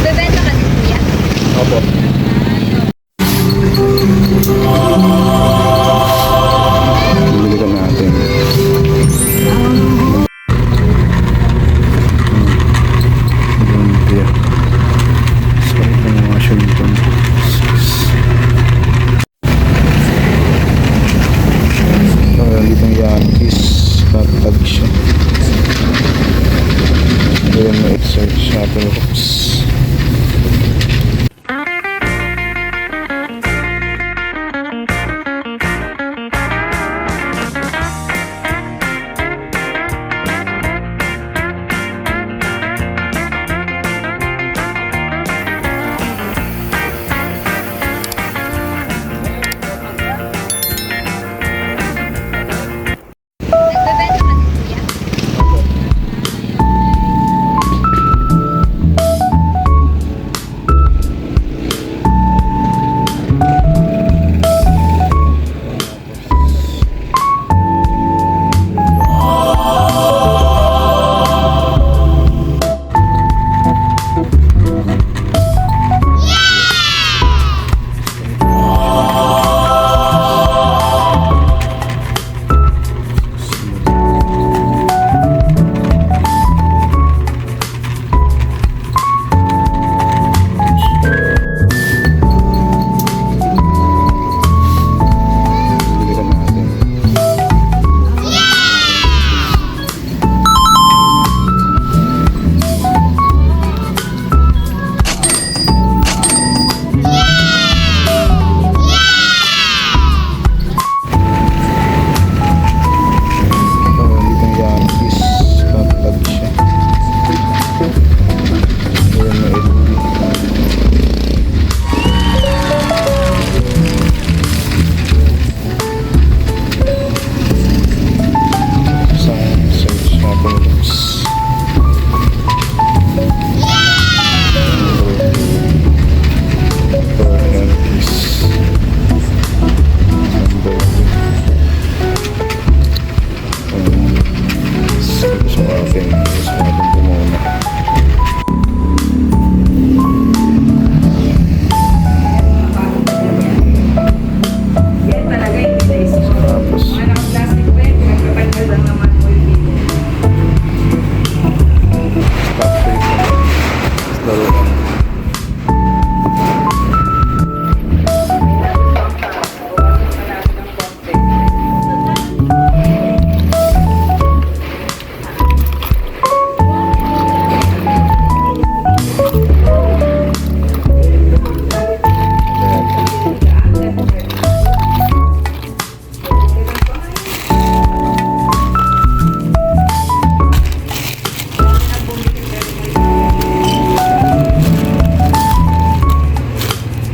Nagbebenta ka din, kuya? Opo. Biligan natin. Lumpia. So, ito yung mga Washington. Dito yung Yankees. Tatag siya. Ayan mo exercise shuttle hooks. Nagbebenta ka din, kuya? Biligan natin. Dito yung Yankees. Tatag siya. Ayan mo LB. Isang search shuttle hooks. Ito Yankees. Number 2. Gusto natin pumuna. Yan talaga yung place mo. Tapos Mga naka-plastic pa yan, pinagpapagod lang naman po yung video. stop paper. Laruan.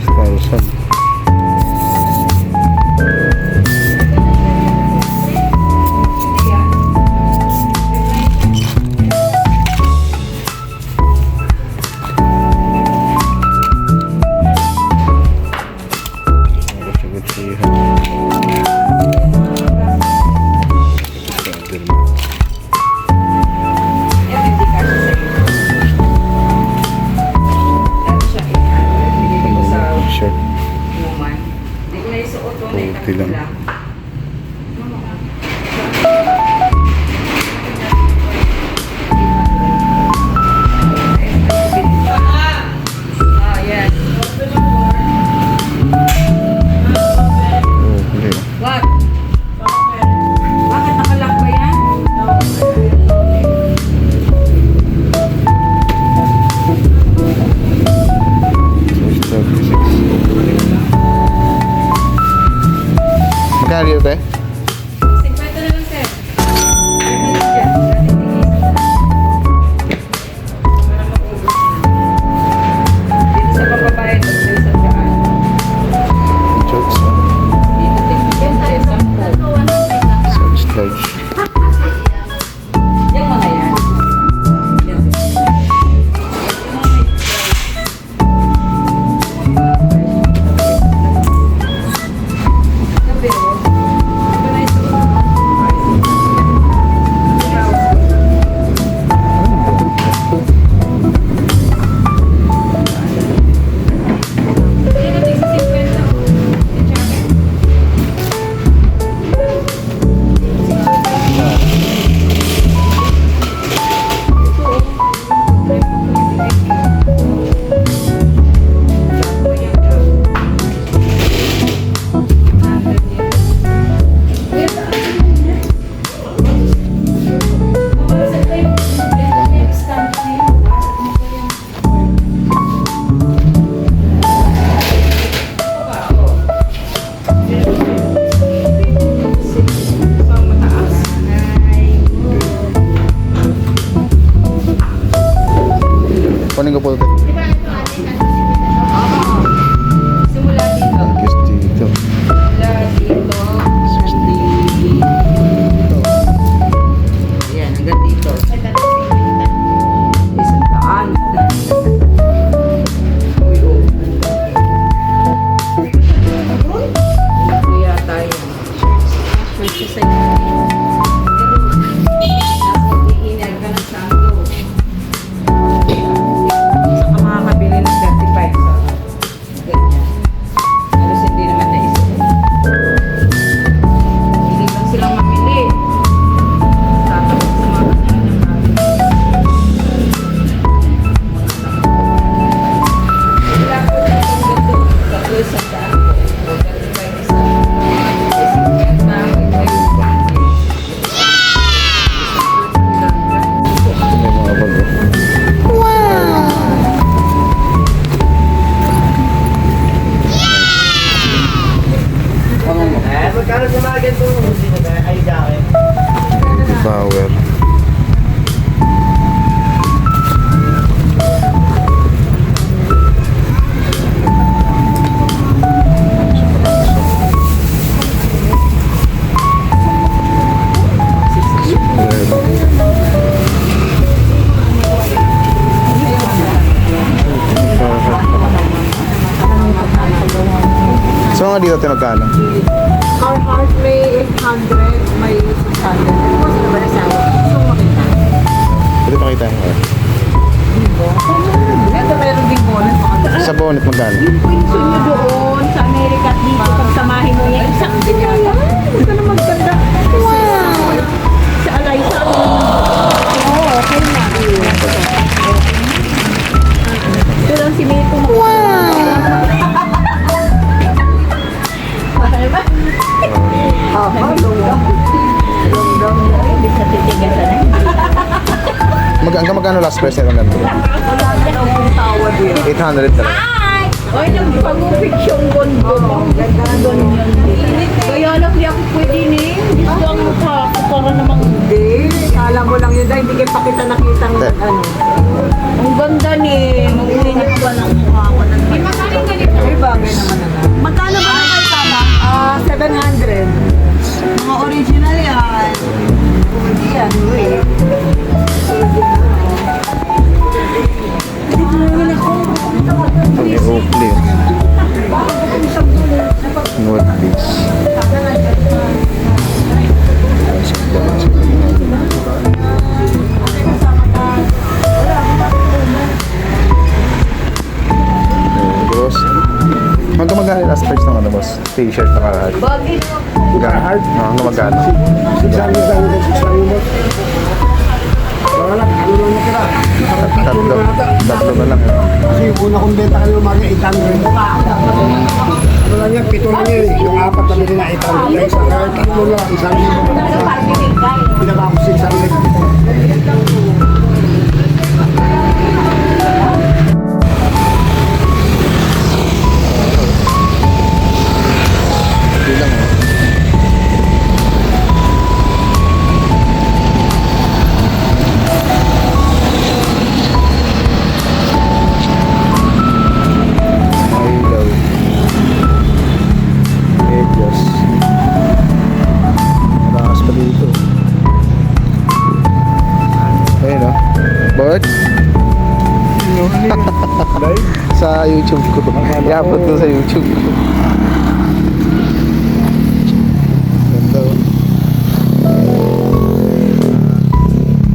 Thousand. Gucci-guccihan. Yan, hindi ka siya sa iyo. Dati siya 800, binili ko sa Shirt. Woman. Hindi ko na isuot ko, Puti lang. lang. Yes. Oh, huli. What? Bakit nakalock ba yan? So, 36. Magkano dito. Simula dito. Focus dito. Simula dito. Ayan, hanggang dito. Isang daan. Uy, oh. Kuya tayo. Iinag ka ng sando. Saka makakabili ng 35 sa ganyan. Halos hindi naman naisip. Hindi lang silang mamili. Tatapos sa mga kanya ng bago. Wala po na itong ganito. Tatlo sa daan po. O 35 isa. Kasi 50 ito yung bago. May mga bago. Magkano sa mga ganito? Ay, jacket. Power. So nga dito tayo magkano? Our heart may 800, may 600. Ano mo sila ba nasawa? Gusto mo makita? Pwede pakita mo. Ito meron ding bonus mga Sa bonnet magkano? pinso nyo doon sa Amerika at dito pagsamahin mo yan. Isang din yan. Huwag ka na magkanda. Wow! Sa Alaysa. Oo, okay na. Ito lang si Mito. Wow! Diba? Oh, longdong. Longdong. Hindi sa titigasan eh. Hanggang magkano last price nito ganito? Wala na akong tawad yun. 800 talaga. Ay, nang pag-fiction gondo mo. Ganda doon yun. Kaya lang di ako pwede ni. Gusto ang mukha ko para namang hindi. Kala mo lang yun dahil hindi kayo pakita nakita ng ano. Ang ganda ni. Mag-init ba ng mukha ko? Di makaling ganito. Ay, bagay naman na. Magkano ba na kayo tama? 700. Mga original yan. Hindi yan, wait. Ito may Oakley. Note please. Boss. Hanggang magkano last price ng ano boss? T-shirt na kalahati. Bagay Hanggang hanggang magkano? 600 lang yung 600 mo. Wala lang, ano lang na kira. Tatlo. Tatlo na lang. Kasi yung una kong benta kayo mga 800. Ano lang yan, 7 lang yan. Yung 4 na nila 800. Kaya isang tatlo lang, isang pinaka ko 600. Hindi lang oh. Ilaw. Medyas. Malakas pa dito. Ayun oh. Bakit? Sa YouTube ko. I-upload ko sa YouTube ko. Ganda oh.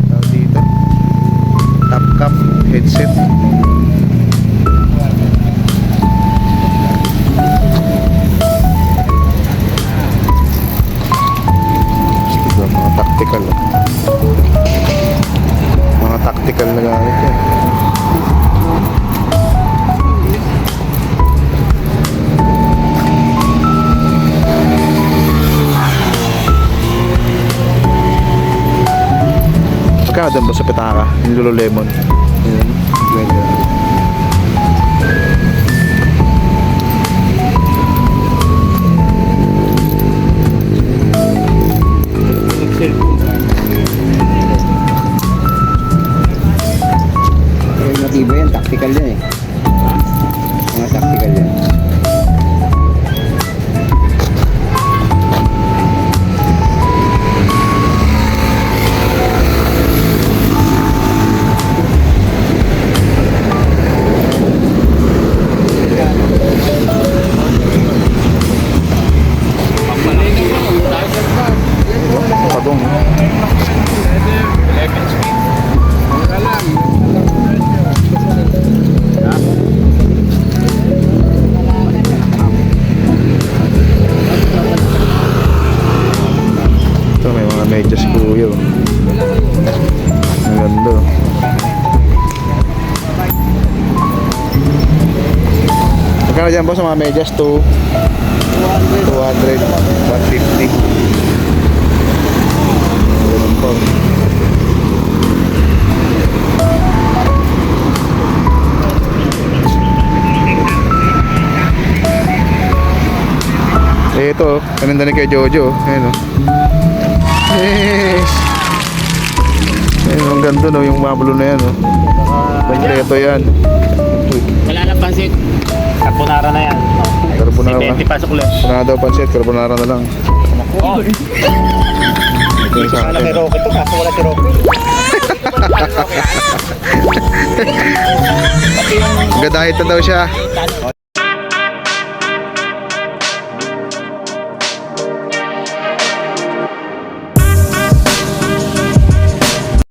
Tawag dito. Top cap headset. Diba, mga tactical oh. Mga tactical na gamit eh. Magkano doon ba sa Petaka? Yung Lululemon? Yun. Ganyan. Yung natiba yan, tactical yan. yan eh. Mga tactical yan. Pagong. Ito may mga medyas kuya. Oh. Ang ganda. Oh. Magkano dyan boss sa mga medyas? 200, 150. Ganun po. Eh ito, kananda ni kay Jojo. Ayun o. Yes! Ayun, ang ganda no, yung mablo na yan o. Kompleto yan. Wala na pansit. Carbonara na yan. Carbonara. 20 pasok ulit. Wala daw pansit, carbonara na lang. Oh. Ito yung sa Wala kay akin. Roque to, kaso wala kay Roque. Gadahit na daw siya.